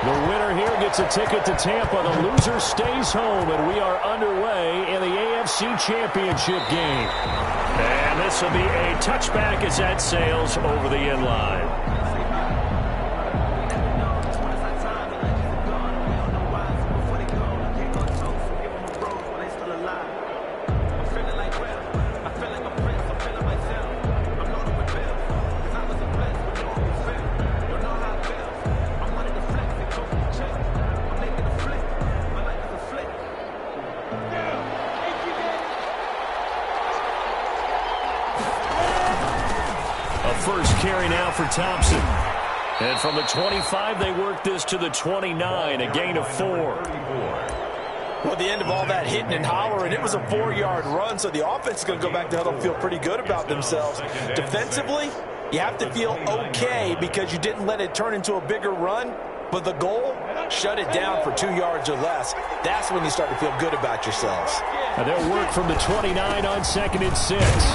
The winner here gets a ticket to Tampa. The loser stays home, and we are underway in the AFC Championship game. And this will be a touchback as that sails over the end line. First carry now for Thompson. And from the 25, they work this to the 29, a gain of 4. Well, at the end of all that hitting and hollering, it was a 4-yard run, so the offense is going to go back to huddle and feel pretty good about themselves. Defensively, you have to feel okay because you didn't let it turn into a bigger run, but the goal, shut it down for 2 yards or less. That's when you start to feel good about yourselves. And they'll work from the 29 on 2nd and 6.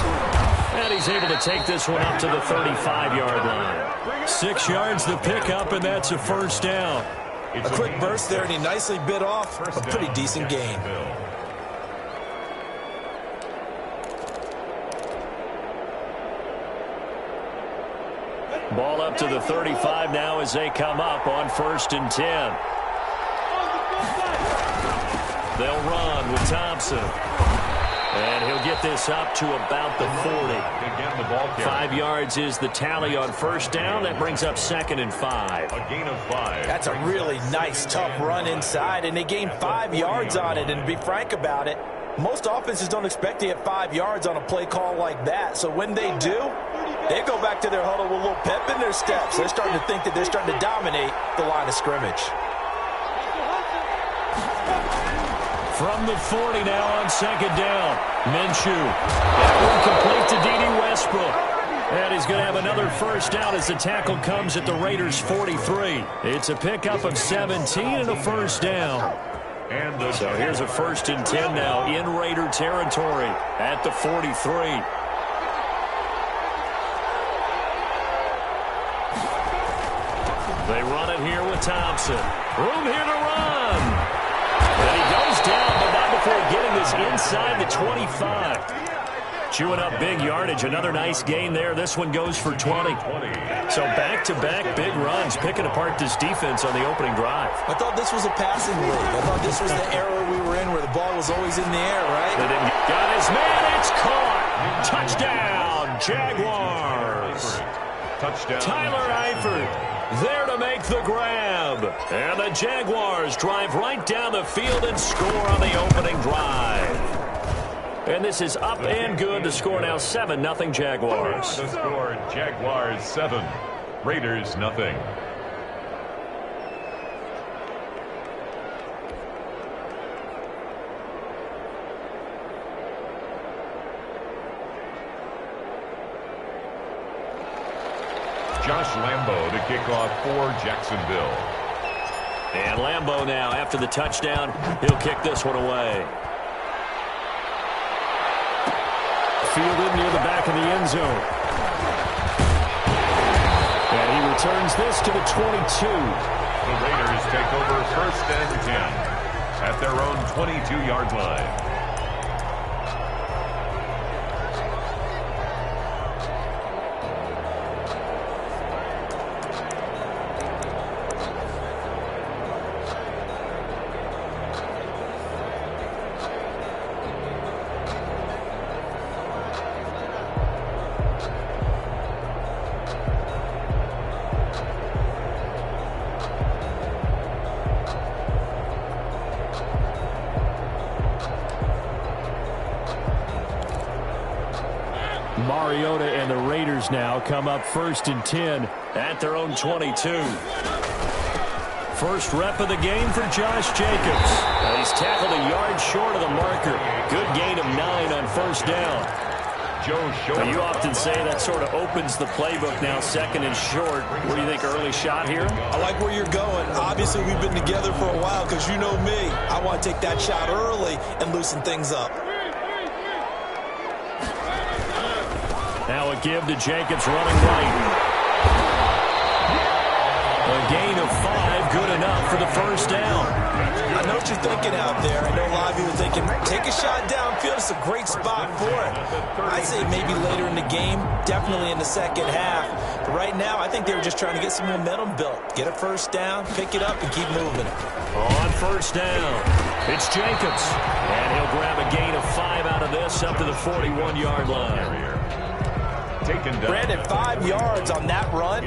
And he's able to take this one up to the 35-yard line. 6 yards the pickup, and that's a first down. A quick burst there, and he nicely bit off a pretty decent gain. Ball up to the 35 now as they come up on 1st and 10. They'll run with Thompson. And he'll get this up to about the 40. 5 yards is the tally on first down. That brings up 2nd and 5. A gain of 5. That's a really nice, tough run inside, and they gained 5 yards on it. And to be frank about it, most offenses don't expect to get 5 yards on a play call like that. So when they do, they go back to their huddle with a little pep in their steps. They're starting to think that they're starting to dominate the line of scrimmage. From the 40 now on 2nd down. Minshew. That one complete to D.D. Westbrook. And he's going to have another first down as the tackle comes at the Raiders' 43. It's a pickup of 17 and a first down. So here's a 1st and 10 now in Raider territory at the 43. They run it here with Thompson. Room here to run. And he goes down, but not before getting this inside the 25. Chewing up big yardage. Another nice gain there. This one goes for 20. So back-to-back big runs, picking apart this defense on the opening drive. I thought this was a passing league. I thought this was the era we were in where the ball was always in the air, right? They didn't got his man. It's caught. Touchdown, Jaguars. Touchdown. Tyler Eifert there to make the grab. And the Jaguars drive right down the field and score on the opening drive. And this is up and good. The score now 7-0 Jaguars. The score, Jaguars 7, Raiders nothing. Josh Lambo to kick off for Jacksonville. And Lambo now, after the touchdown, he'll kick this one away. Fielded near the back of the end zone. And he returns this to the 22. The Raiders take over 1st and 10 at their own 22-yard line. Mariota and the Raiders now come up 1st and 10 at their own 22. First rep of the game for Josh Jacobs. He's tackled a yard short of the marker. Good gain of 9 on first down. You often say that sort of opens the playbook now, 2nd and short. What do you think, early shot here? I like where you're going. Obviously, we've been together for a while because you know me. I want to take that shot early and loosen things up. Now a give to Jacobs running right. A gain of 5, good enough. first down. I know what you're thinking out there. I know a lot of you are thinking, take a shot downfield. It's a great spot for it. I'd say maybe later in the game, definitely in the second half. But right now, I think they were just trying to get some momentum built. Get a first down, pick it up, and keep moving it. On first down, it's Jacobs. And he'll grab a gain of 5 out of this up to the 41-yard line. Taken down. Brandon, 5 yards on that run.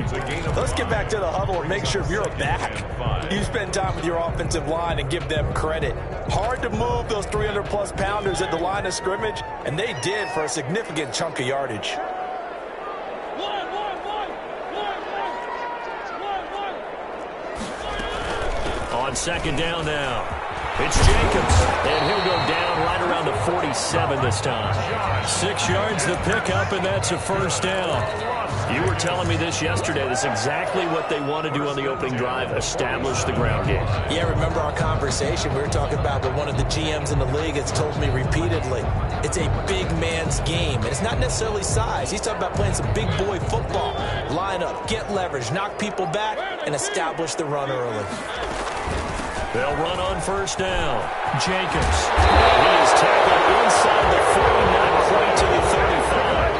Let's get back to the huddle and make sure if you're a back, you spend time with your offensive line and give them credit. Hard to move those 300-plus pounders at the line of scrimmage, and they did for a significant chunk of yardage. On second down now, it's Jacobs, and he'll go down right around the 47 this time. 6 yards the pickup, and that's a first down. You were telling me this yesterday. That's exactly what they want to do on the opening drive, establish the ground game. Yeah, remember our conversation we were talking about with one of the GMs in the league has told me repeatedly, it's a big man's game, and it's not necessarily size. He's talking about playing some big boy football. Line up, get leverage, knock people back, and establish the run early. They'll run on first down. Jacobs. He is tackled inside the 40, not quite to the 35.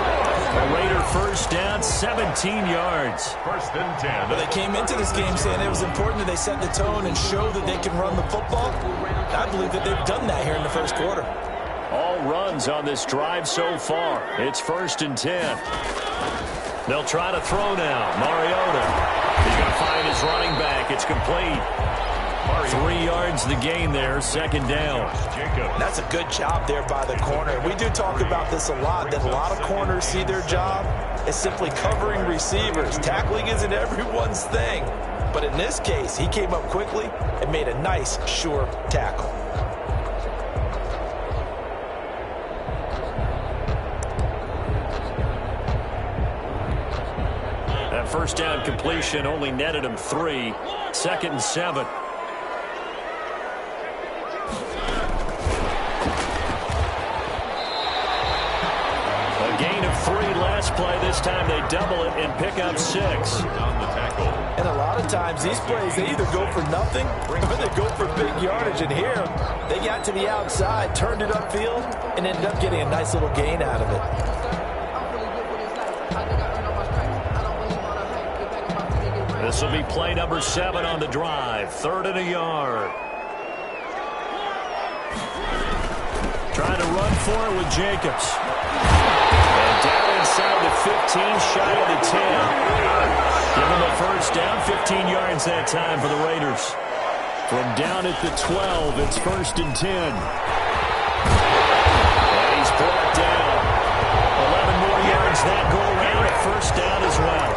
A Raider first down, 17 yards. First and 10. Well, they came into this game saying it was important that they set the tone and show that they can run the football. I believe that they've done that here in the first quarter. All runs on this drive so far. It's first and 10. They'll try to throw now. Mariota. He's going to find his running back. It's complete. 3 yards the gain there, second down. That's a good job there by the corner. We do talk about this a lot, that a lot of corners see their job as simply covering receivers. Tackling isn't everyone's thing. But in this case, he came up quickly and made a nice, sure tackle. That first down completion only netted him 3. Second and 7. Last play, this time they double it and pick up 6. On the tackle. And a lot of times these plays, they either go for nothing or they go for big yardage. And here, they got to the outside, turned it upfield, and ended up getting a nice little gain out of it. This will be play number 7 on the drive. 3rd and a yard. Trying to run for it with Jacobs. And down inside the 15, shy of the 10. Give them a first down, 15 yards that time for the Raiders. From down at the 12, it's first and 10. And he's brought down. 11 more yards that go around at first down as well.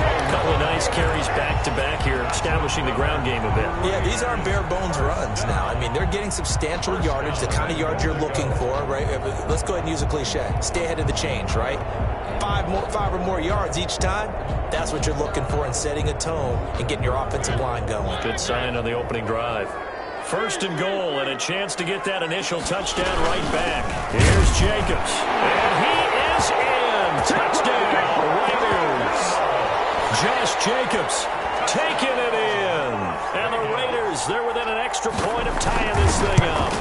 A couple of nice carries back-to-back here, establishing the ground game a bit. Yeah, these aren't bare-bones runs now. I mean, they're getting substantial yardage, the kind of yards you're looking for, right? Let's go ahead and use a cliche. Stay ahead of the change, right? 5 or more yards each time, that's what you're looking for in setting a tone and getting your offensive line going. Good sign on the opening drive. First and goal, and a chance to get that initial touchdown right back. Here's Jacobs, and he is in. Touchdown, Raiders. Josh Jacobs taking it in. And the Raiders, they're within an extra point of tying this thing up.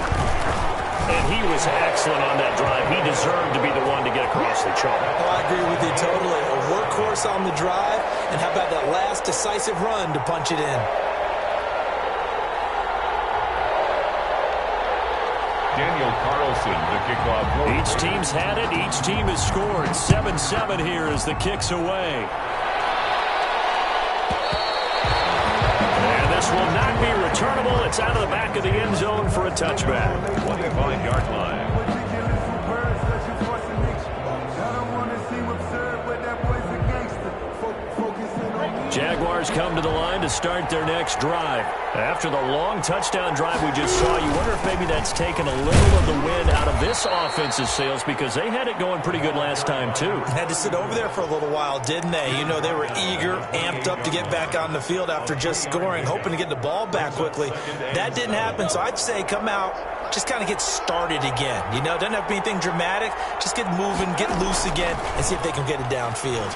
And he was excellent on that drive. He deserved to be the one to get across the chalk. Oh, I agree with you totally. A workhorse on the drive, and how about that last decisive run to punch it in? Daniel Carlson, the kickoff. Each team's had it. Each team has scored. 7-7 here as the kick's away. And this will not be returnable. It's out of the back of the end zone for a touchback. 25-yard line. Jaguars come to the line to start their next drive. After the long touchdown drive we just saw, you wonder if maybe that's taken a little of the wind out of this offense's sails, because they had it going pretty good last time, too. Had to sit over there for a little while, didn't they? You know, they were eager, amped up to get back on the field after just scoring, hoping to get the ball back quickly. That didn't happen, so I'd say come out, just kind of get started again. You know, doesn't have to be anything dramatic. Just get moving, get loose again, and see if they can get it downfield.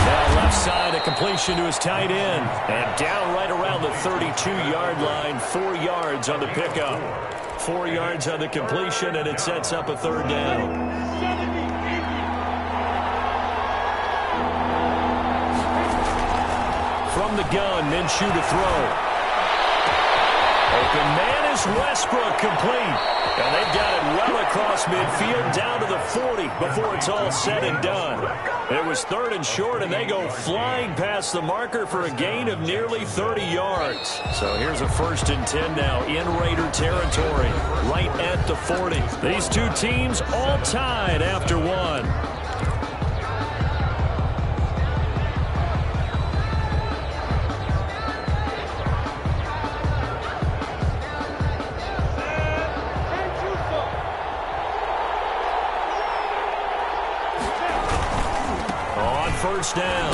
Now Left side, a completion to his tight end. And down right around the 32-yard line, 4 yards on the pickup. 4 yards on the completion, and it sets up a third down. From the gun, Minshew to throw. Open man is Westbrook, complete. And they've got it well across midfield down to the 40 before it's all said and done. It was 3rd and short, and they go flying past the marker for a gain of nearly 30 yards. So here's a 1st and 10 now in Raider territory, right at the 40. These two teams all tied after one. First down.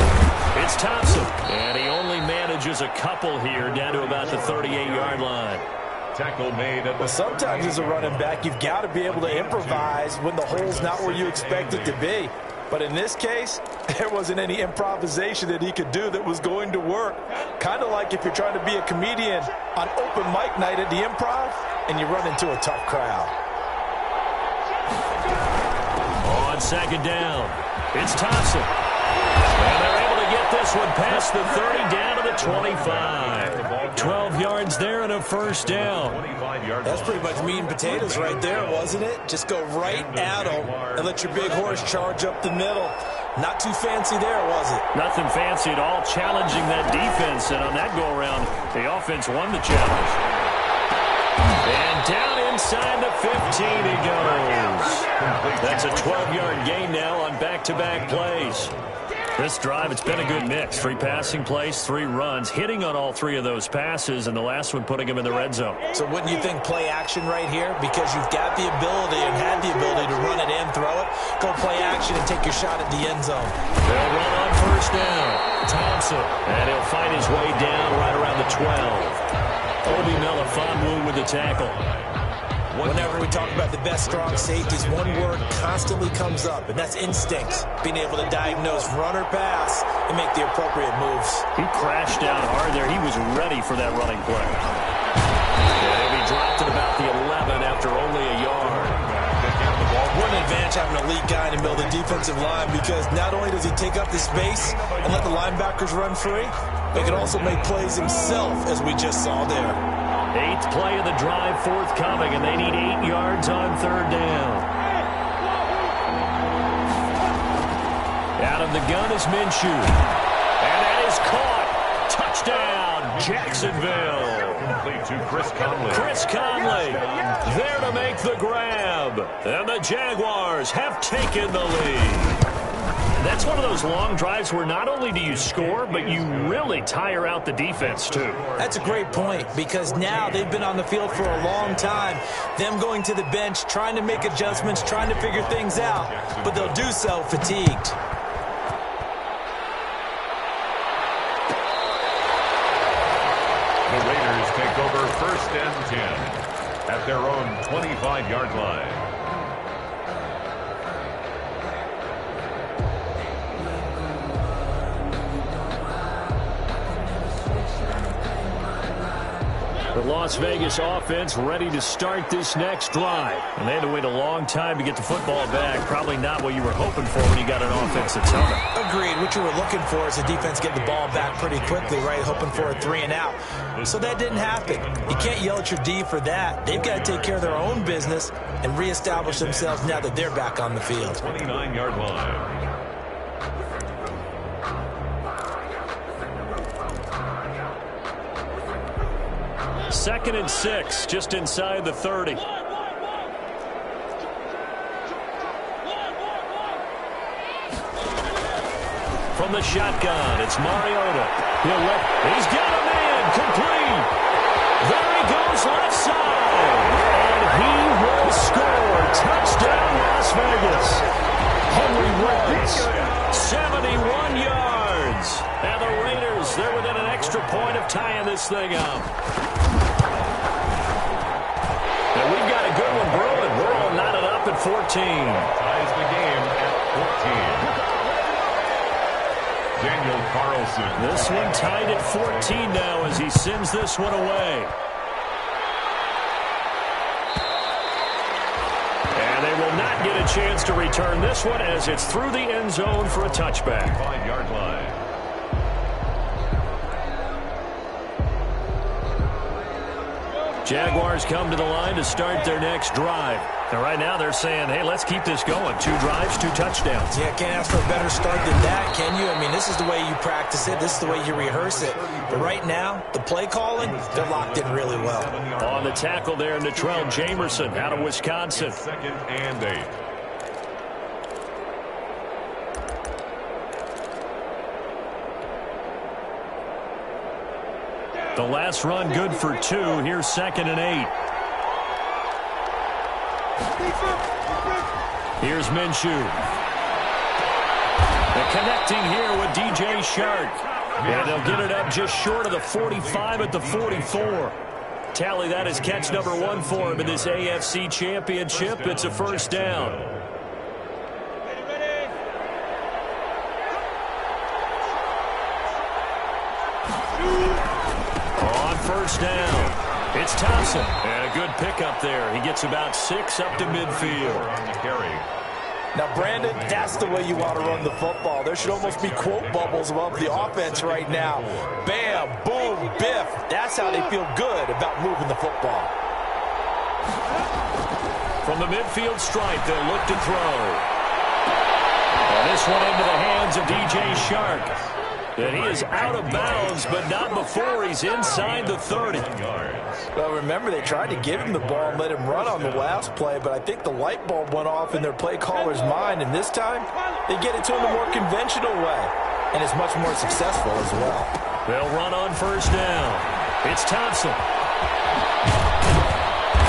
It's Thompson. And he only manages a couple here down to about the 38-yard line. Tackle made. Well, sometimes as a running back, you've got to be able to improvise when the hole's not where you expect it to be. But in this case, there wasn't any improvisation that he could do that was going to work. Kind of like if you're trying to be a comedian on open mic night at the Improv and you run into a tough crowd. On 2nd down, it's Thompson. And they're able to get this one past the 30 down to the 25. 12 yards there and a 1st down. That's pretty much meat and potatoes right there, wasn't it? Just go right at them and let your big horse charge up the middle. Not too fancy there, was it? Nothing fancy at all, challenging that defense. And on that go-around, the offense won the challenge. And down inside the 15 he goes. That's a 12-yard gain now on back-to-back plays. This drive, it's been a good mix. 3 passing plays, 3 runs, hitting on all 3 of those passes, and the last one putting him in the red zone. So wouldn't you think play action right here? Because you've got the ability and had the ability to run it and throw it. Go play action and take your shot at the end zone. They'll run on 1st down. Thompson. And he'll find his way down right around the 12. Obi Melifonwu with the tackle. Whenever we talk about the best strong safeties, one word constantly comes up, and that's instincts. Being able to diagnose run or pass and make the appropriate moves. He crashed down hard there. He was ready for that running play. And he dropped it about the 11 after only a yard. What an advantage having an elite guy in the middle of the defensive line, because not only does he take up the space and let the linebackers run free, but he can also make plays himself, as we just saw there. 8th play of the drive forthcoming, and they need 8 yards on 3rd down. Out of the gun is Minshew. And that is caught. Touchdown, Jacksonville. Complete to Chris Conley. Chris Conley there to make the grab. And the Jaguars have taken the lead. That's one of those long drives where not only do you score, but you really tire out the defense, too. That's a great point, because now they've been on the field for a long time. Them going to the bench, trying to make adjustments, trying to figure things out, but they'll do so fatigued. The Raiders take over 1st and 10 at their own 25-yard line. The Las Vegas offense ready to start this next drive. And they had to wait a long time to get the football back. Probably not what you were hoping for when you got an offense that's held it. Agreed. What you were looking for is the defense getting the ball back pretty quickly, right? Hoping for a 3 and out. So that didn't happen. You can't yell at your D for that. They've got to take care of their own business and reestablish themselves now that they're back on the field. 29-yard line. 2nd and 6, just inside the 30. From the shotgun, it's Mariota. He's got a man, complete. There he goes, left side. And he will score. Touchdown, Las Vegas. Henry Woods, 71 yards. And the Raiders, they're within an extra point of tying this thing up. And we've got a good one brewing. We're all knotted up at 14. Ties the game at 14. Daniel Carlson. This one tied at 14 now as he sends this one away. And they will not get a chance to return this one as it's through the end zone for a touchback. 5-yard line. Jaguars come to the line to start their next drive. And right now they're saying, hey, let's keep this going. 2 drives, 2 touchdowns. Yeah, can't ask for a better start than that, can you? I mean, this is the way you practice it. This is the way you rehearse it. But right now, the play calling, they're locked in really well. On the tackle there, Natrell Jamerson out of Wisconsin. 2nd and 8. The last run good for 2. Here's 2nd and 8. Here's Minshew. The connecting here with DJ Shark. And they'll get it up just short of the 45 at the 44. Tally, that is catch number 1 for him in this AFC Championship. It's a first down. On first down, it's Thompson. And a good pickup there. He gets about 6 up to midfield. Carry. Now, Brandon, that's the way you want to run the football. There should almost be quote bubbles above the offense right now. Bam, boom, biff. That's how they feel good about moving the football. From the midfield stripe, they'll look to throw. And this one into the hands of DJ Shark. And he is out of bounds, but not before he's inside the 30. Well, remember, they tried to give him the ball and let him run on the last play, but I think the light bulb went off in their play caller's mind, and this time they get it to him a more conventional way, and it's much more successful as well. They'll run on first down. It's Thompson.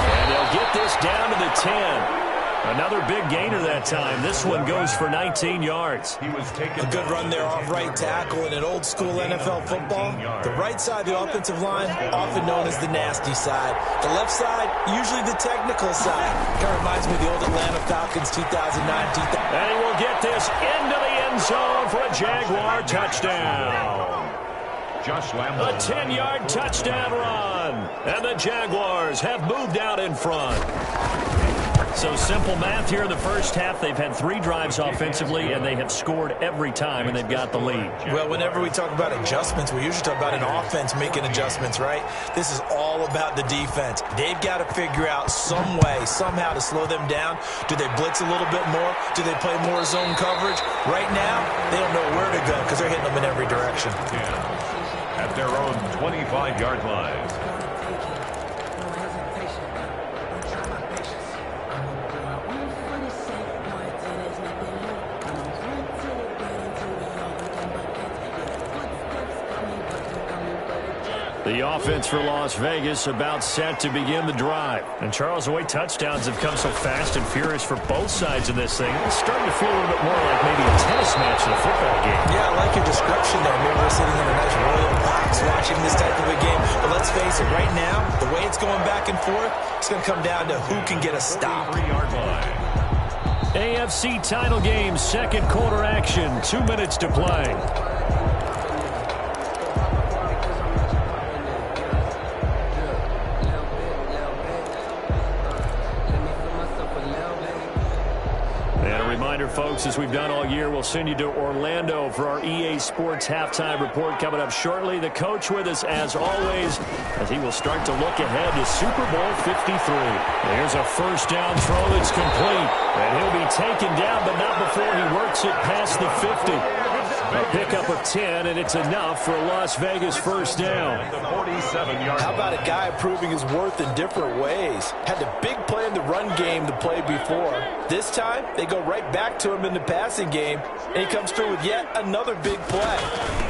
And they'll get this down to the 10. Another big gainer that time. This one goes for 19 yards. He was taken a good run there off right tackle in an old school NFL football. The right side of the offensive line, often known as the nasty side. The left side, usually the technical side. Kind of reminds me of the old Atlanta Falcons 2009. And he will get this into the end zone for a Jaguar touchdown. Josh Lambo. A 10-yard touchdown run. And the Jaguars have moved out in front. So simple math here in the first half. They've had 3 drives offensively, and they have scored every time, and they've got the lead. Well, whenever we talk about adjustments, we usually talk about an offense making adjustments, right? This is all about the defense. They've got to figure out some way, somehow to slow them down. Do they blitz a little bit more? Do they play more zone coverage? Right now, they don't know where to go because they're hitting them in every direction. At their own 25-yard line. The offense for Las Vegas about set to begin the drive. And Charles, the way touchdowns have come so fast and furious for both sides in this thing, it's starting to feel a little bit more like maybe a tennis match than a football game. Yeah, I like your description there. Maybe we're sitting in a nice royal box watching this type of a game. But let's face it, right now, the way it's going back and forth, it's going to come down to who can get a stop. 3-yard line. AFC title game, second quarter action, 2 minutes to play. Folks, as we've done all year, we'll send you to Orlando for our EA Sports halftime report coming up shortly. The coach with us, as always, as he will start to look ahead to Super Bowl 53. There's a first down throw that's complete, and he'll be taken down, but not before he works it past the 50. A pickup of 10, and it's enough for a Las Vegas first down. How about a guy proving his worth in different ways? Had the big play in the run game the play before. This time, they go right back to him in the passing game, and he comes through with yet another big play.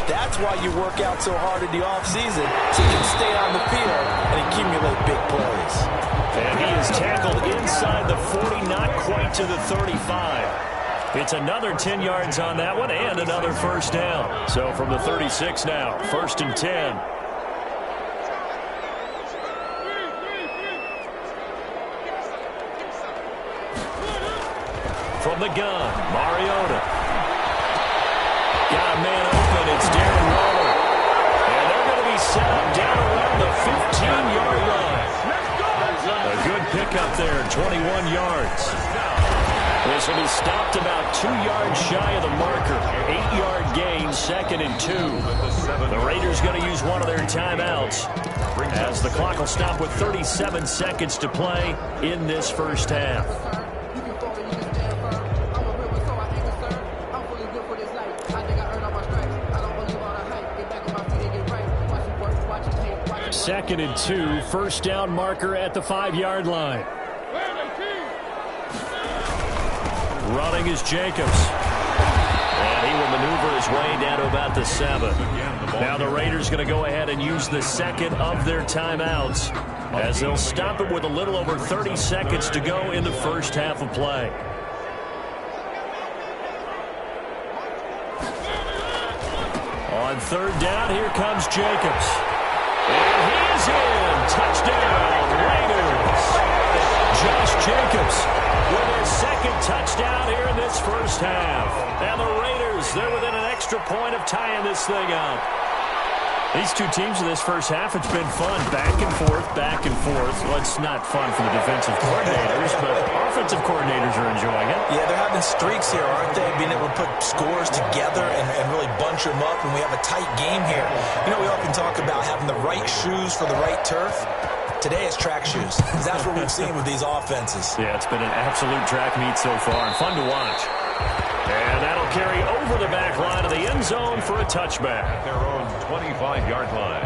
That's why you work out so hard in the offseason, so you can stay on the field and accumulate big plays. And he is tackled inside the 40, not quite to the 35. It's another 10 yards on that one and another first down. So from the 36 now, 1st and 10. From the gun, Mariota. Got a man open. set up down around the 15-yard line. A good pickup there, 21 yards. This will be stopped about 2 yards shy of the marker. 8-yard gain, 2nd and 2. The Raiders going to use one of their timeouts as the clock will stop with 37 seconds to play in this first half. Second and 2, first down marker at the 5-yard line. Running is Jacobs. And he will maneuver his way down to about the 7. Now the Raiders going to go ahead and use the second of their timeouts as they'll stop it with a little over 30 seconds to go in the first half of play. On third down, here comes Jacobs. And he's in. Touchdown, Raiders. Josh Jacobs with his second touchdown here in this first half. And the Raiders, they're within an extra point of tying this thing up. These two teams in this first half, it's been fun. Back and forth, back and forth. Well, it's not fun for the defensive coordinators, but offensive coordinators are enjoying it. Yeah, they're having streaks here, aren't they? Being able to put scores together and really bunch them up, and we have a tight game here. You know, we often talk about having the right shoes for the right turf. Today it's track shoes. That's what we've seen with these offenses. Yeah, it's been an absolute track meet so far, and fun to watch. And that'll carry over the back line of the end zone for a touchback. At their own 25-yard line.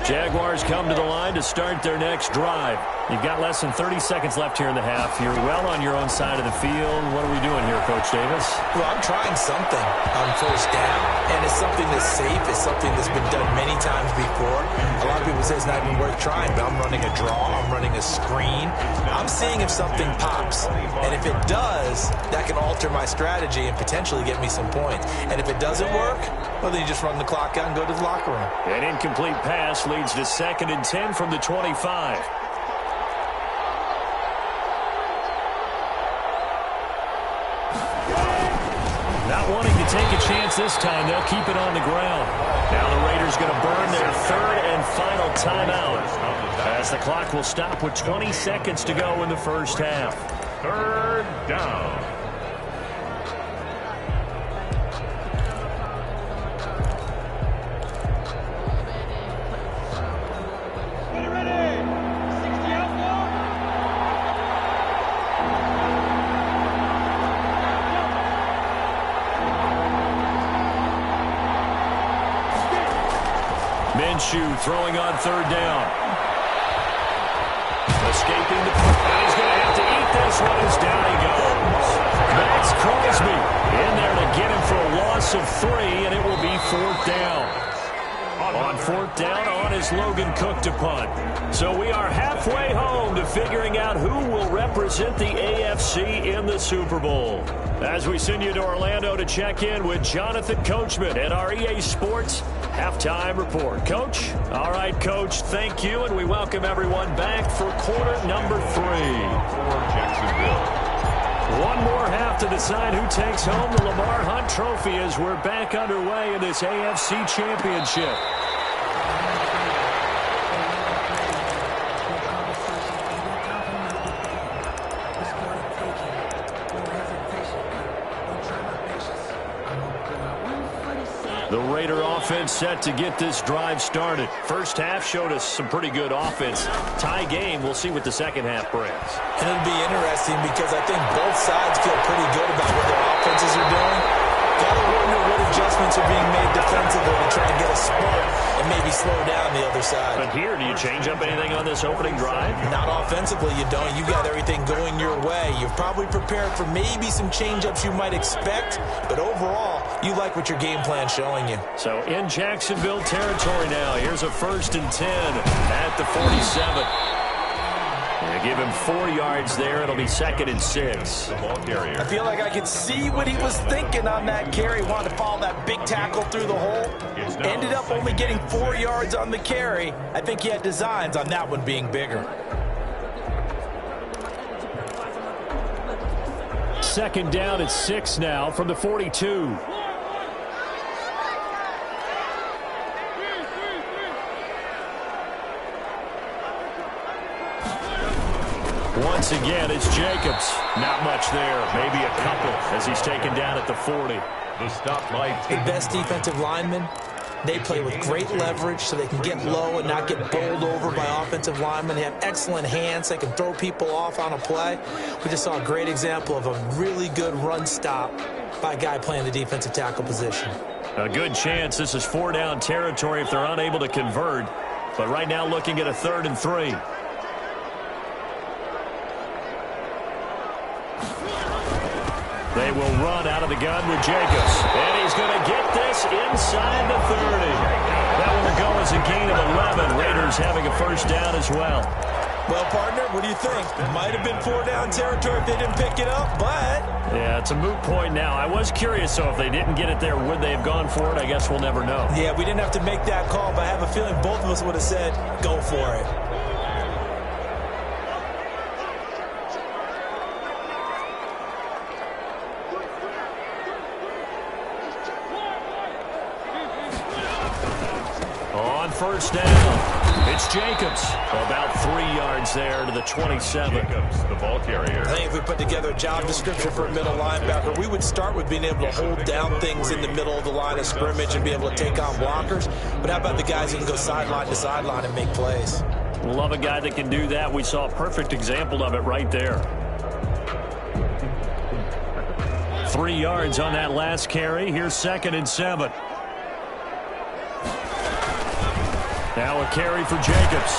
Jaguars come to the line to start their next drive. You've got less than 30 seconds left here in the half. You're well on your own side of the field. What are we doing here, Coach Davis? Well, I'm trying something on first down, and it's something that's safe. It's something that's been done many times before. A lot of people say it's not even worth trying, but I'm running a draw. I'm running a screen. I'm seeing if something pops, and if it does, that can alter my strategy and potentially get me some points. And if it doesn't work, well, then you just run the clock out and go to the locker room. An incomplete pass leads to 2nd and 10 from the 25. Not wanting to take a chance this time, they'll keep it on the ground. Now the Raiders going to burn their third and final timeout as the clock will stop with 20 seconds to go in the first half. Third down. Minshew throwing on third down. Escaping the and he's going to have to eat this one as down he goes. Max Crosby in there to get him for a loss of 3, and it will be 4th down. On 4th down on is Logan Cook to punt. So we are halfway home to figuring out who will represent the AFC in the Super Bowl. As we send you to Orlando to check in with Jonathan Coachman at our EA Sports Halftime Report. Coach? All right, Coach, thank you, and we welcome everyone back for quarter number 3. For Jacksonville. One more half to decide who takes home the Lamar Hunt Trophy as we're back underway in this AFC Championship. The Raider offense set to get this drive started. First half showed us some pretty good offense. Tie game, we'll see what the second half brings. And it'll be interesting because I think both sides feel pretty good about what their offenses are doing. Gotta wonder what adjustments are being made defensively to try and get a spark and maybe slow down the other side. But here, do you change up anything on this opening drive? Not offensively, you don't. You got everything going your way. You've probably prepared for maybe some change-ups you might expect, but overall, you like what your game plan's showing you. So in Jacksonville territory now, here's a 1st and 10 at the 47. They give him 4 yards there. It'll be 2nd and 6. The ball carrier. I feel like I could see what he was thinking on that carry. Wanted to follow that big tackle through the hole. Ended up only getting 4 yards on the carry. I think he had designs on that one being bigger. second down at 6 now from the 42. Once again, it's Jacobs. Not much there. Maybe a couple as he's taken down at the 40. The stop by the best defensive linemen, they play with great leverage so they can get low and not get bowled over by offensive linemen. They have excellent hands. They can throw people off on a play. We just saw a great example of a really good run stop by a guy playing the defensive tackle position. A good chance this is 4-down territory if they're unable to convert. But right now looking at a 3rd and 3. They will run out of the gun with Jacobs. And he's going to get this inside the 30. That will go as a gain of 11. Raiders having a first down as well. Well, partner, what do you think? It might have been 4-down territory if they didn't pick it up, but... Yeah, it's a moot point now. I was curious, so if they didn't get it there, would they have gone for it? I guess we'll never know. Yeah, we didn't have to make that call, but I have a feeling both of us would have said, go for it. First down. It's Jacobs. About 3 yards there to the 27. Jacobs, the ball carrier. I think if we put together a job description for a middle linebacker, we would start with being able to hold down things in the middle of the line of scrimmage and be able to take on blockers. But how about the guys who can go sideline to sideline and make plays? Love a guy that can do that. We saw a perfect example of it right there. 3 yards on that last carry. Here's 2nd and 7. Now a carry for Jacobs.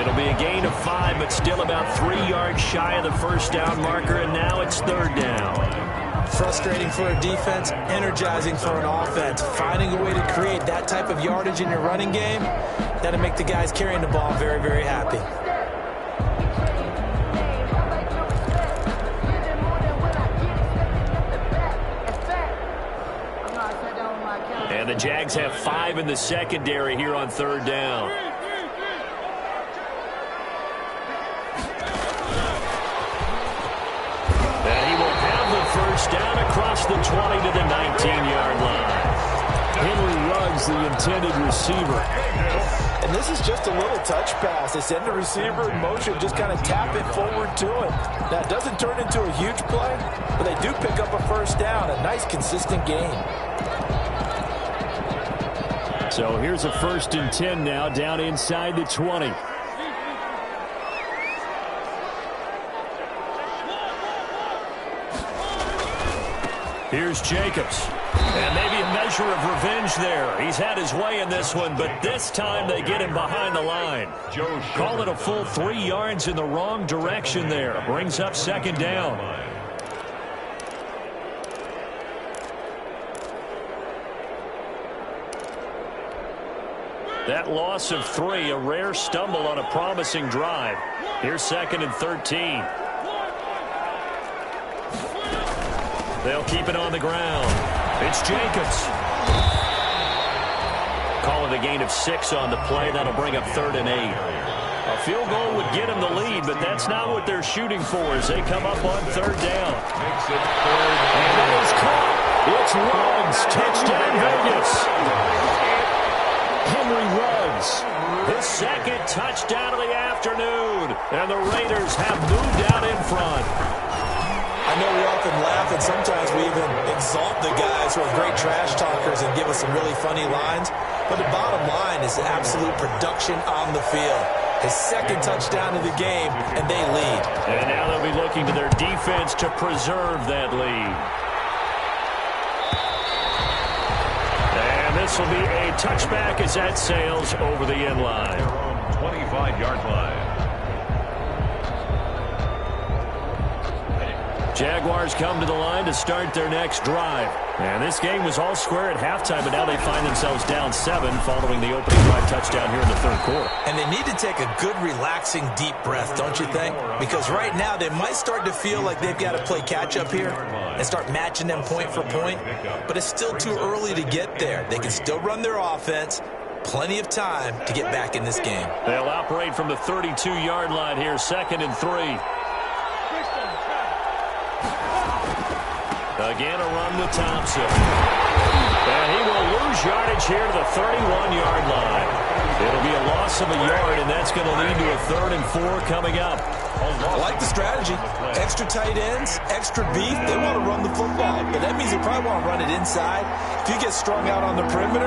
It'll be a gain of 5, but still about 3 yards shy of the first down marker, and now it's 3rd down. Frustrating for a defense, energizing for an offense. Finding a way to create that type of yardage in your running game, that'll make the guys carrying the ball very, very happy. And the Jags have 5 in the secondary here on 3rd down. And he will have the first down across the 20 to the 19-yard line. Henry Ruggs, the intended receiver. And this is just a little touch pass. They send the receiver in motion, just kind of tap it forward to him. Now, it doesn't turn into a huge play, but they do pick up a first down. A nice, consistent gain. So here's a 1st and 10 now, down inside the 20. Here's Jacobs. And maybe a measure of revenge there. He's had his way in this one, but this time they get him behind the line. Call it a full 3 yards in the wrong direction there. Brings up 2nd down. That loss of 3, a rare stumble on a promising drive. Here's 2nd and 13. They'll keep it on the ground. It's Jacobs. Calling a gain of 6 on the play. That'll bring up 3rd and 8. A field goal would get them the lead, but that's not what they're shooting for as they come up on 3rd down. And that is caught. It's Ruggs. Touchdown Vegas. Henry Ruggs, his 2nd touchdown of the afternoon, and the Raiders have moved out in front. I know we often laugh, and sometimes we even exalt the guys who are great trash talkers and give us some really funny lines, but the bottom line is absolute production on the field. His 2nd touchdown of the game, and they lead. And now they'll be looking to their defense to preserve that lead. This will be a touchback as that sails over the end line. 25-yard line. Jaguars come to the line to start their next drive. And this game was all square at halftime, but now they find themselves down 7 following the opening drive touchdown here in the 3rd quarter. And they need to take a good, relaxing, deep breath, don't you think? Because right now they might start to feel like they've got to play catch-up here and start matching them point for point. But it's still too early to get there. They can still run their offense. Plenty of time to get back in this game. They'll operate from the 32-yard line here, 2nd and 3. Again, a run with Thompson. And he will lose yardage here to the 31-yard line. It'll be a loss of a yard, and that's going to lead to a 3rd and 4 coming up. I like the strategy. Extra tight ends, extra beef. They want to run the football, but that means they probably want to run it inside. If you get strung out on the perimeter,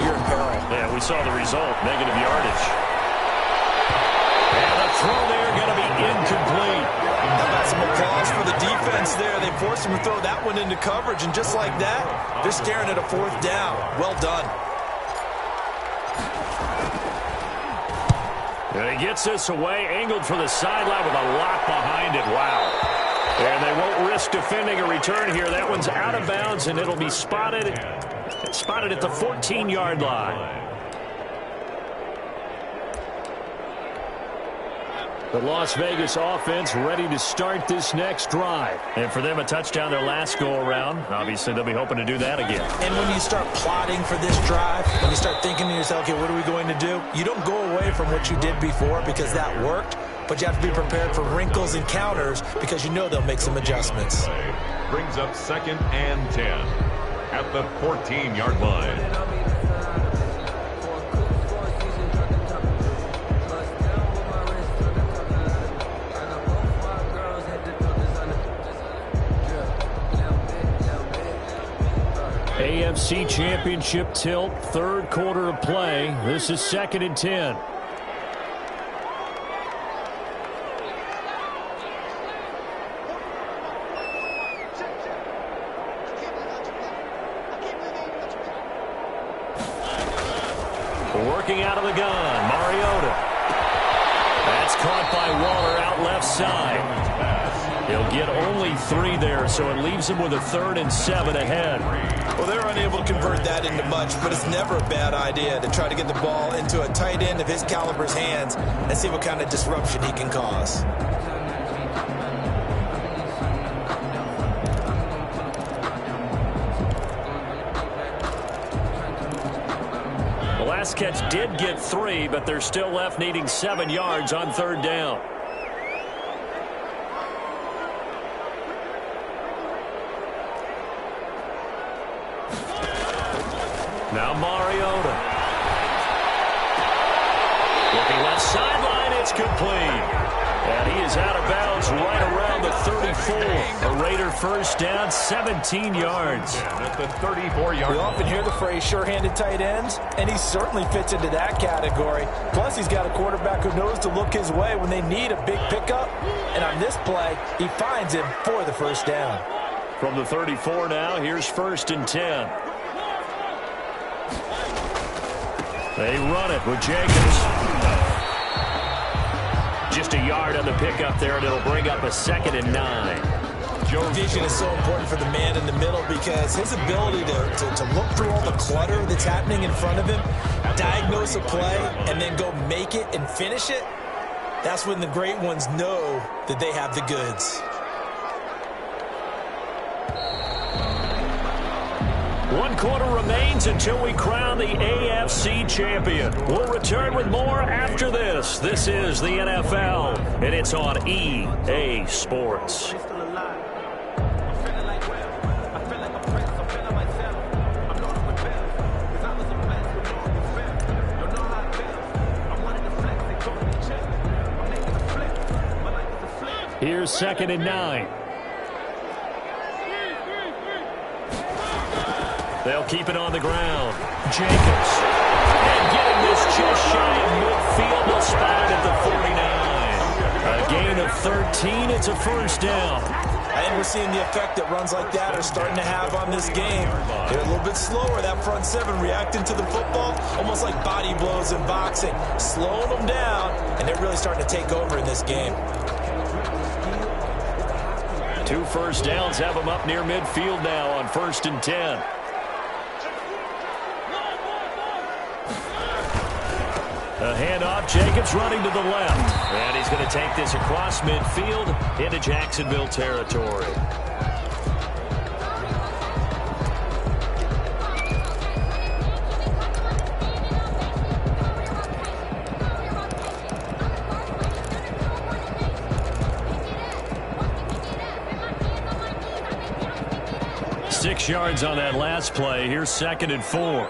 you're in peril. Yeah, we saw the result, negative yardage. And the throw there going to be incomplete. Now got some applause for the defense there. They forced him to throw that one into coverage, and just like that, they're staring at a 4th down. Well done. And he gets this away, angled for the sideline with a lock behind it. Wow. And they won't risk defending a return here. That one's out of bounds, and it'll be spotted at the 14-yard line. The Las Vegas offense ready to start this next drive. And for them, a touchdown their last go-around. Obviously, they'll be hoping to do that again. And when you start plotting for this drive, when you start thinking to yourself, okay, what are we going to do? You don't go away from what you did before because that worked, but you have to be prepared for wrinkles and counters because you know they'll make some adjustments. Brings up 2nd and 10 at the 14-yard line. AFC Championship tilt, 3rd quarter of play. This is 2nd and 10. Working out of the gun, Mariota. That's caught by Waller out left side. He'll get only 3 there, so it leaves him with a 3rd and 7 ahead. Well, they're unable to convert that into much, but it's never a bad idea to try to get the ball into a tight end of his caliber's hands and see what kind of disruption he can cause. The last catch did get 3, but they're still left needing 7 yards on 3rd down. Now Mariota. Looking left sideline, it's complete. And he is out of bounds right around the 34. A Raider 1st down, 17 yards. At the 34-yard We line. often hear the phrase sure-handed tight ends, and he certainly fits into that category. Plus, he's got a quarterback who knows to look his way when they need a big pickup. And on this play, he finds him for the 1st down. From the 34 now, here's 1st and 10. They run it with Jacobs. Just a yard on the pickup there, and it'll bring up a 2nd and 9. Vision is so important for the man in the middle because his ability to look through all the clutter that's happening in front of him, diagnose a play, and then go make it and finish it, that's when the great ones know that they have the goods. 1 quarter remains until we crown the AFC champion. We'll return with more after this. This is the NFL, and it's on EA Sports. Here's 2nd and 9. They'll keep it on the ground. Jacobs. And getting this just shy of midfield. They'll spot it at the 49. A gain of 13. It's a 1st down. And we're seeing the effect that runs like that are starting to have on this game. They're a little bit slower, that front 7, reacting to the football, almost like body blows in boxing. Slowing them down, and they're really starting to take over in this game. 2 1st downs have them up near midfield now on 1st and 10. A handoff, Jacobs running to the left. And he's going to take this across midfield into Jacksonville territory. 6 yards on that last play. Here's 2nd and 4.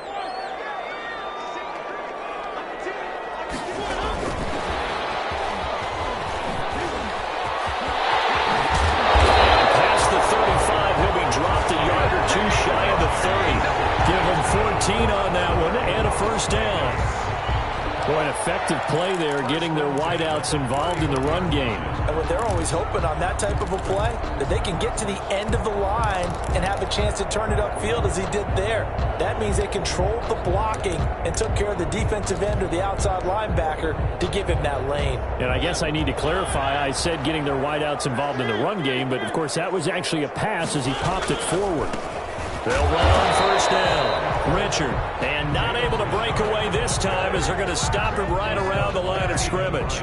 Past the 35, he'll be dropped a yard or two shy of the 30. Give him 14 on that one and a first down. Boy, an effective play there, getting their wideouts involved in the run game. And they're always hoping on that type of a play that they can get to the end of the line and have a chance to turn it upfield as he did there. That means they controlled the blocking and took care of the defensive end or the outside linebacker to give him that lane. And I guess I need to clarify, I said getting their wideouts involved in the run game, but of course that was actually a pass as he popped it forward. They'll run on first down. Richard, and not able to break away this time as they're going to stop him right around the line of scrimmage.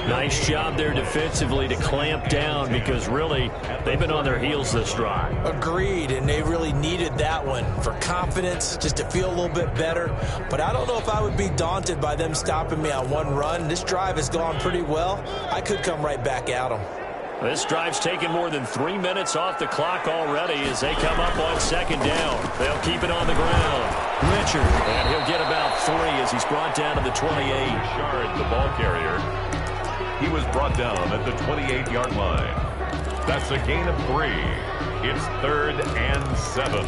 Nice job there defensively to clamp down because really they've been on their heels this drive. Agreed, and they really needed that one for confidence, just to feel a little bit better. But I don't know if I would be daunted by them stopping me on one run. This drive has gone pretty well. I could come right back at them. This drive's taken more than 3 minutes off the clock already as they come up on 2nd down. They'll keep it on the ground. Richard, and he'll get about 3 as he's brought down to the 28. Richard, the ball carrier. He was brought down at the 28-yard line. That's a gain of 3. It's 3rd and 7.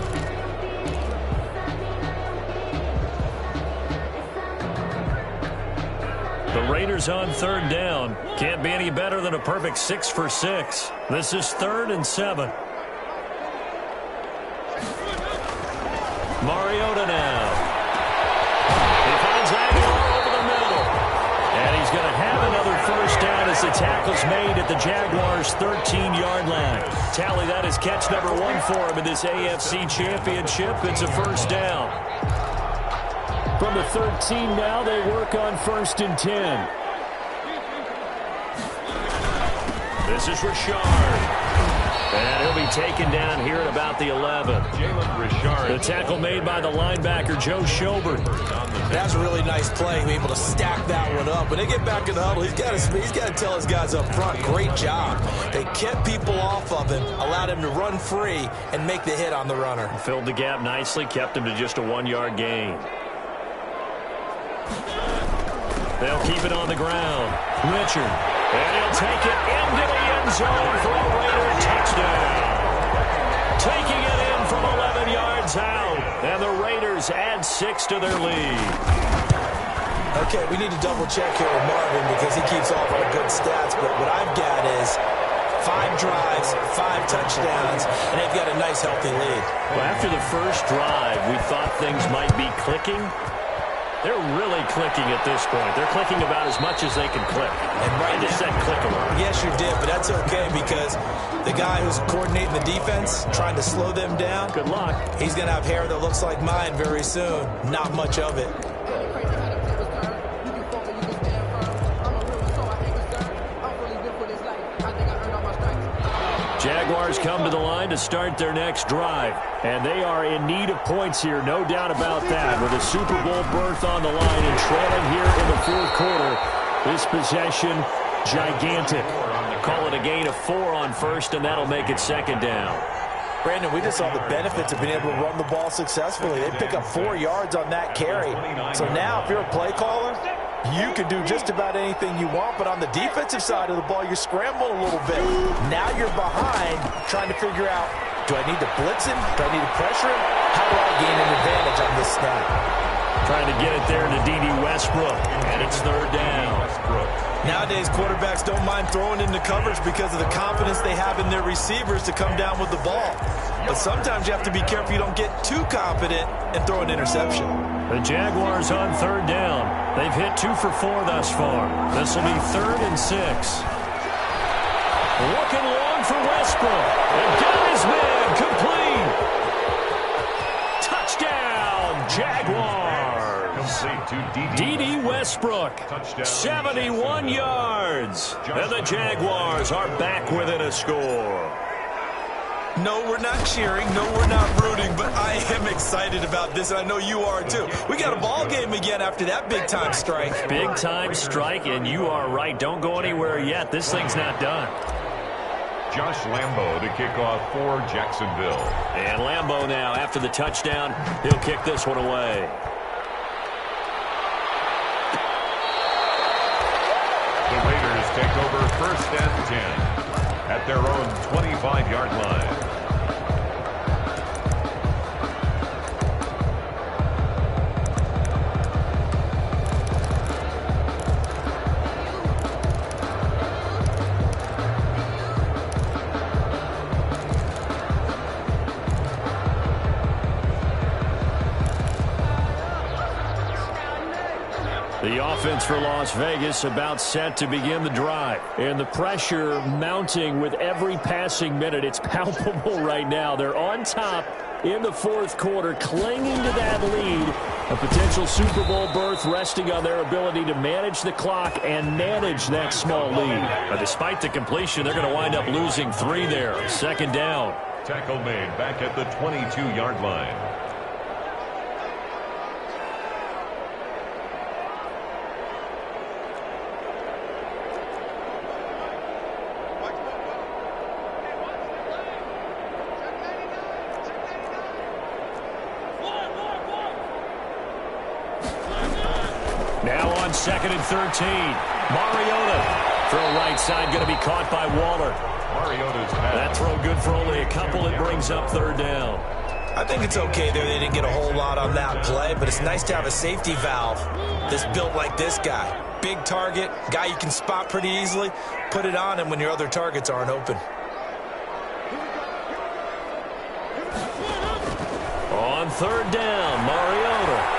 The Raiders on 3rd down. Can't be any better than a perfect 6 for 6. This is 3rd and 7. Mariota now. He finds Aguilar over the middle. And he's going to have another first down as the tackle's made at the Jaguars' 13-yard line. Tally, that is catch number 1 for him in this AFC Championship. It's a first down. From the 13 now, they work on 1st and 10. This is Richard. And he'll be taken down here at about the 11. Jalen Richard. The tackle made by the linebacker, Joe Schobert. That's a really nice play, being able to stack that one up. When they get back in the huddle, he's got to tell his guys up front, great job. They kept people off of him, allowed him to run free, and make the hit on the runner. Filled the gap nicely, kept him to just a 1-yard gain. They'll keep it on the ground. Richard, and he'll take it into the end zone for a Raider touchdown. Taking it in from 11 yards out, and the Raiders add 6 to their lead. Okay, we need to double-check here with Marvin because he keeps all of our good stats, but what I've got is 5 drives, 5 touchdowns, and they've got a nice, healthy lead. Well, after the first drive, we thought things might be clicking. They're really clicking at this point. They're clicking about as much as they can click. And right I just said click a lot. Yes, you did, but that's okay because the guy who's coordinating the defense, trying to slow them down, Good luck. he's going to have hair that looks like mine very soon. Not much of it. Jaguars come to the line to start their next drive. And they are in need of points here, no doubt about that. With a Super Bowl berth on the line and trailing here in the 4th quarter. This possession, gigantic. Call it a gain of 4 on 1st, and that'll make it 2nd down. Brandon, we just saw the benefits of being able to run the ball successfully. They pick up 4 yards on that carry. So now, if you're a play caller, you can do just about anything you want, but on the defensive side of the ball, you're scrambling a little bit. Now you're behind, trying to figure out, do I need to blitz him? Do I need to pressure him? How do I gain an advantage on this snap? Trying to get it there to D.D. Westbrook, and it's 3rd down. Nowadays, quarterbacks don't mind throwing into coverage because of the confidence they have in their receivers to come down with the ball. But sometimes you have to be careful you don't get too confident and throw an interception. The Jaguars on 3rd down. They've hit 2 for 4 thus far. This will be 3rd and 6. Looking long for Westbrook. And got his man complete. Touchdown, Jaguars. D.D. Westbrook, 71 yards. And the Jaguars are back within a score. No, we're not cheering. No, we're not rooting, but I am excited about this, and I know you are too. We got a ball game again after that big-time strike. Big-time strike, and you are right. Don't go anywhere yet. This thing's not done. Josh Lambo to kick off for Jacksonville. And Lambo now, after the touchdown, he'll kick this one away. The Raiders take over 1st and 10 at their own 25-yard line. The offense for Las Vegas about set to begin the drive. And the pressure mounting with every passing minute. It's palpable right now. They're on top in the 4th quarter, clinging to that lead. A potential Super Bowl berth resting on their ability to manage the clock and manage that small lead. But despite the completion, they're going to wind up losing 3 there. 2nd down. Tackle made back at the 22-yard line. Now on 2nd and 13. Mariota. Throw right side going to be caught by Waller. Mariota's pass. That throw good for only a couple. It brings up 3rd down. I think it's okay there. They didn't get a whole lot on that play, but it's nice to have a safety valve that's built like this guy. Big target, guy you can spot pretty easily. Put it on him when your other targets aren't open. On 3rd down, Mariota.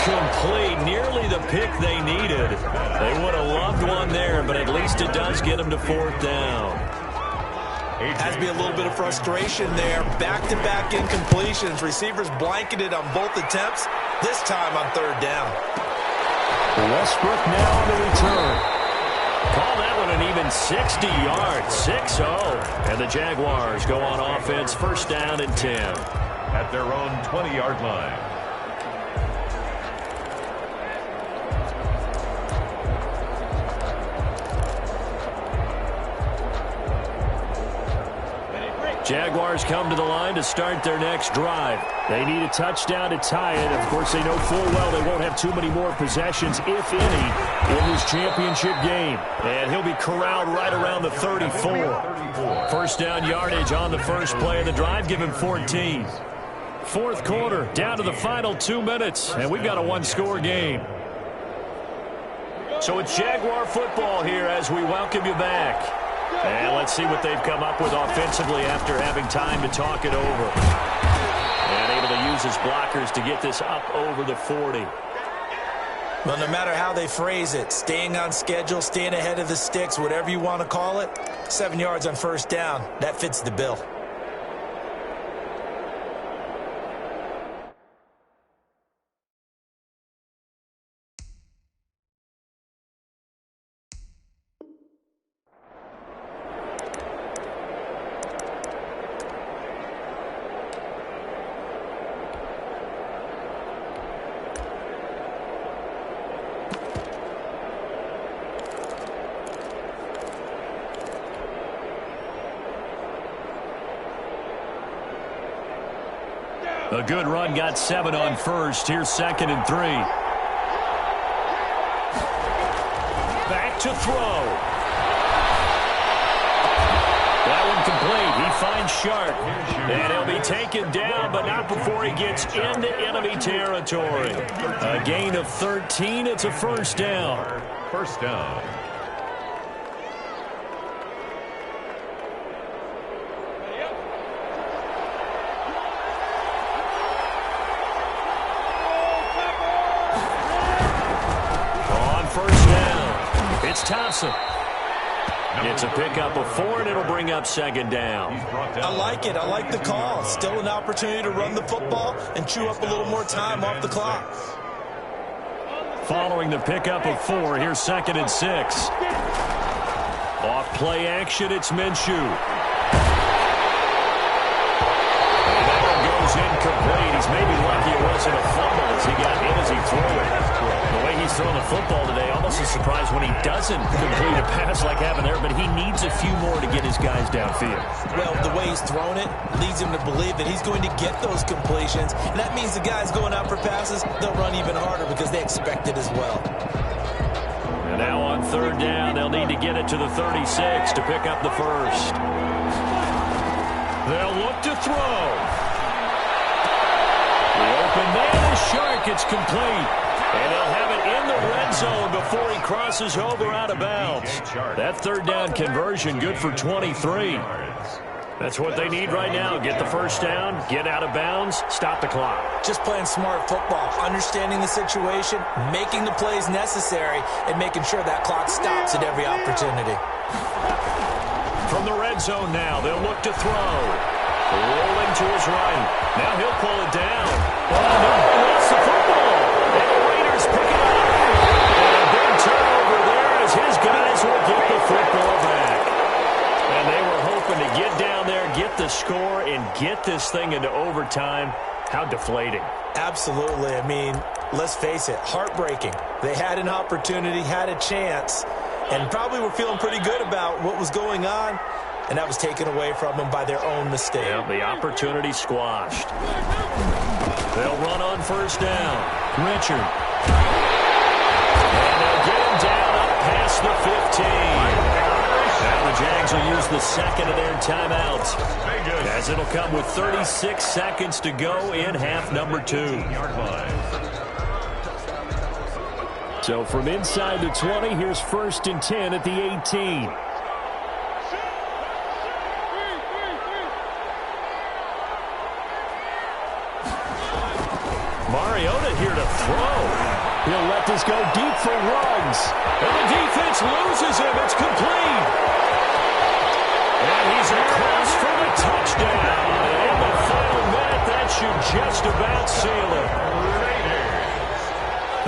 Incomplete, nearly the pick they needed. They would have loved one there, but at least it does get them to 4th down. Has to be a little bit of frustration there. Back-to-back incompletions. Receivers blanketed on both attempts, this time on 3rd down. Westbrook now on the return. Call that one an even 60 yards, 6-0. And the Jaguars go on offense, 1st down and 10. At their own 20-yard line. Jaguars come to the line to start their next drive. They need a touchdown to tie it. Of course, they know full well they won't have too many more possessions, if any, in this championship game. And he'll be corralled right around the 34. 1st down yardage on the first play of the drive. Give him 14. 4th quarter, down to the final 2 minutes, and we've got a 1-score game. So it's Jaguar football here as we welcome you back. And let's see what they've come up with offensively after having time to talk it over. And able to use his blockers to get this up over the 40. Well, no matter how they phrase it, staying on schedule, staying ahead of the sticks, whatever you want to call it, 7 yards on 1st down, that fits the bill. A good run, got 7 on 1st. Here's 2nd and 3. Back to throw. That one complete. He finds Sharp. And he'll be taken down, but not before he gets into enemy territory. A gain of 13. It's a 1st down. 1st down. Thompson. It's a pickup of 4, and it'll bring up 2nd down. I like it. I like the call. Still an opportunity to run the football and chew up a little more time off the clock. Following the pickup of 4, here's 2nd and 6. Off play action, it's Minshew. And that one goes is incomplete. He's maybe lucky it wasn't a fumble as he got hit as he threw it. The way he's throwing the football today, almost a surprise when he doesn't complete a pass like happened there, but he needs a few more to get his guys downfield. Well, the way he's thrown it leads him to believe that he's going to get those completions, and that means the guys going out for passes, they'll run even harder because they expect it as well. And now on third down, they'll need to get it to the 36 to pick up the first. They'll look to throw. The open man is Shark. It's complete. And they'll have it in the red zone before he crosses over out of bounds. That third down conversion good for 23. That's what they need right now. Get the first down, get out of bounds, stop the clock. Just playing smart football, understanding the situation, making the plays necessary, and making sure that clock stops at every opportunity. From the red zone now, they'll look to throw. Rolling to his right. Now he'll pull it down. Oh, no, he lost the football. And the Raiders pick it up. And a big turnover there as his guys will get the football back. And they were hoping to get down there, get the score, and get this thing into overtime. How deflating. Absolutely. I mean, let's face it, heartbreaking. They had an opportunity, had a chance, and probably were feeling pretty good about what was going on, and that was taken away from them by their own mistake. Yeah, the opportunity squashed. They'll run on first down. Richard. And they'll get him down up past the 15. Now the Jags will use the second of their timeouts, as it'll come with 36 seconds to go in half number 2. So from inside the 20, here's 1st and 10 at the 18. Mariota here to throw. He'll let this go deep for Ruggs. And the defense loses him. It's complete. And he's across for the touchdown. And in the final minute, that should just about seal it.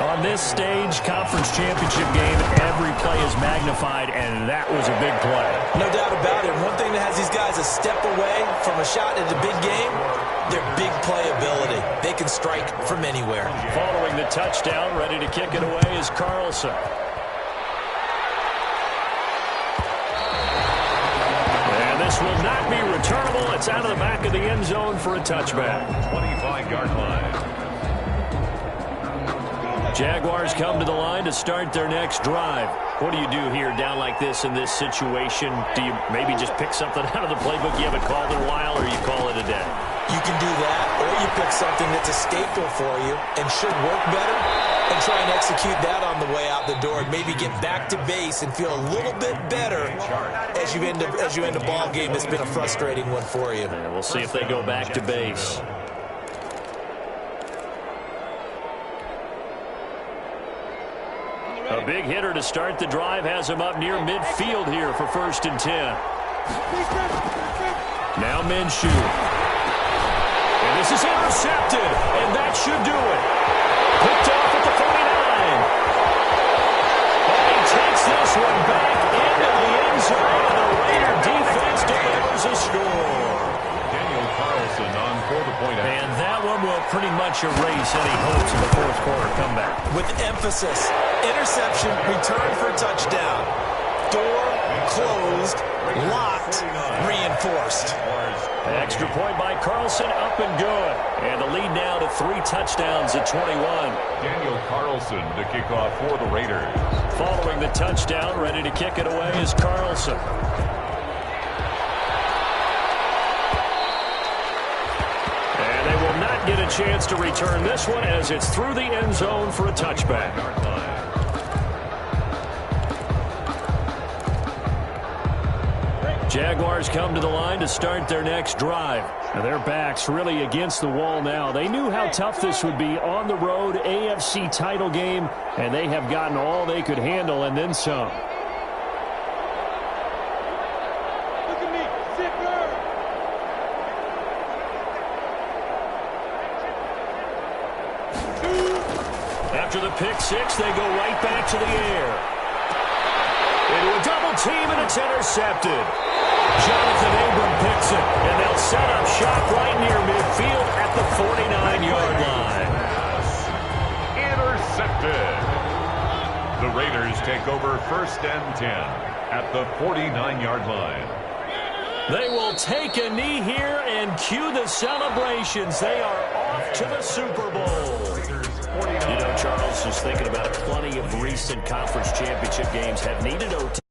On this stage, conference championship game, every play is magnified, and that was a big play. No doubt about it. One thing that has these guys a step away from a shot at a big game, their big playability. They can strike from anywhere. Following the touchdown, ready to kick it away is Carlson. And this will not be returnable. It's out of the back of the end zone for a touchback. 25-yard line. Jaguars come to the line to start their next drive. What do you do here down like this in this situation? Do you maybe just pick something out of the playbook you haven't called in a while, or you call it a day? You can do that, or you pick something that's a staple for you and should work better and try and execute that on the way out the door and maybe get back to base and feel a little bit better as you end a ball game that's been a frustrating one for you. Yeah, we'll see if they go back to base. A big hitter to start the drive has him up near midfield here for 1st and 10. Now Minshew. And this is intercepted, and that should do it. Picked off at the 49. And he takes this one back into the end zone, and the Raider defense delivers a score. Daniel Carlson on for the point. And that one will pretty much erase any hopes of the fourth quarter comeback. With emphasis, interception, return for a touchdown. Door closed, locked, reinforced. Extra point by Carlson, up and good. And the lead now to 3 touchdowns at 21. Daniel Carlson to kick off for the Raiders. Following the touchdown, ready to kick it away is Carlson. And they will not get a chance to return this one as it's through the end zone for a touchback. Jaguars come to the line to start their next drive. Now their backs really against the wall now. They knew how tough this would be on the road, AFC title game, and they have gotten all they could handle and then some. After the pick six, they go right back to the air. Into a double team, and it's intercepted. Jonathan Abram picks it, and they'll set up shop right near midfield at the 49-yard line. Intercepted. The Raiders take over 1st and 10 at the 49-yard line. They will take a knee here and cue the celebrations. They are off to the Super Bowl. You know, Charles, just thinking about it, plenty of recent conference championship games have needed OT.